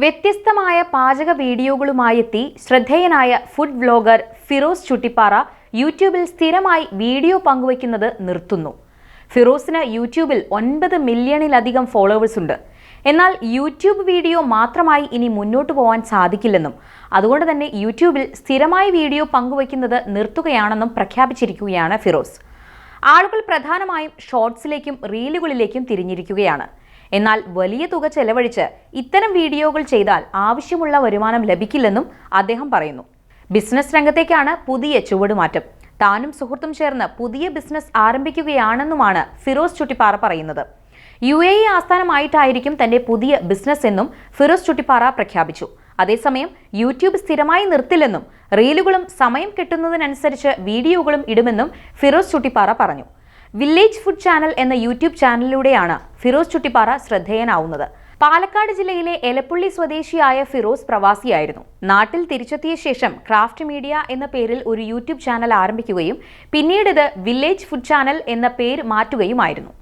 വ്യത്യസ്തമായ പാചക വീഡിയോകളുമായി എത്തി ശ്രദ്ധേയനായ ഫുഡ് വ്ലോഗർ ഫിറോസ് ചുട്ടിപ്പാറ യൂട്യൂബിൽ സ്ഥിരമായി വീഡിയോ പങ്കുവയ്ക്കുന്നത് നിർത്തുന്നു. ഫിറോസിന് യൂട്യൂബിൽ 9 മില്യണിലധികം ഫോളോവേഴ്സ് ഉണ്ട്. എന്നാൽ യൂട്യൂബ് വീഡിയോ മാത്രമായി ഇനി മുന്നോട്ട് പോകാൻ സാധിക്കില്ലെന്നും അതുകൊണ്ട് തന്നെ യൂട്യൂബിൽ സ്ഥിരമായി വീഡിയോ പങ്കുവയ്ക്കുന്നത് നിർത്തുകയാണെന്നും പ്രഖ്യാപിച്ചിരിക്കുകയാണ് ഫിറോസ്. ആളുകൾ പ്രധാനമായും ഷോർട്സിലേക്കും റീലുകളിലേക്കും തിരിഞ്ഞിരിക്കുകയാണ്. എന്നാൽ വലിയ തുക ചെലവഴിച്ച് ഇത്തരം വീഡിയോകൾ ചെയ്താൽ ആവശ്യമുള്ള വരുമാനം ലഭിക്കില്ലെന്നും അദ്ദേഹം പറയുന്നു. ബിസിനസ് രംഗത്തേക്കാണ് പുതിയ ചുവടുമാറ്റം. താനും സുഹൃത്തും ചേർന്ന് പുതിയ ബിസിനസ് ആരംഭിക്കുകയാണെന്നുമാണ് ഫിറോസ് ചുട്ടിപ്പാറ പറയുന്നത്. UAE ആസ്ഥാനമായിട്ടായിരിക്കും തന്റെ പുതിയ ബിസിനസ് എന്നും ഫിറോസ് ചുട്ടിപ്പാറ പ്രഖ്യാപിച്ചു. അതേസമയം യൂട്യൂബ് സ്ഥിരമായി നിർത്തില്ലെന്നും റീലുകളും സമയം കിട്ടുന്നതിനനുസരിച്ച് വീഡിയോകളും ഇടുമെന്നും ഫിറോസ് ചുട്ടിപ്പാറ പറഞ്ഞു. വില്ലേജ് ഫുഡ് ചാനൽ എന്ന യൂട്യൂബ് ചാനലിലൂടെയാണ് ഫിറോസ് ചുട്ടിപ്പാറ ശ്രദ്ധേയനാവുന്നത്. പാലക്കാട് ജില്ലയിലെ എലപ്പുള്ളി സ്വദേശിയായ ഫിറോസ് പ്രവാസിയായിരുന്നു. നാട്ടിൽ തിരിച്ചെത്തിയ ശേഷം ക്രാഫ്റ്റ് മീഡിയ എന്ന പേരിൽ ഒരു യൂട്യൂബ് ചാനൽ ആരംഭിക്കുകയും പിന്നീട് ഇത് വില്ലേജ് ഫുഡ് ചാനൽ എന്ന പേര് മാറ്റുകയുമായിരുന്നു.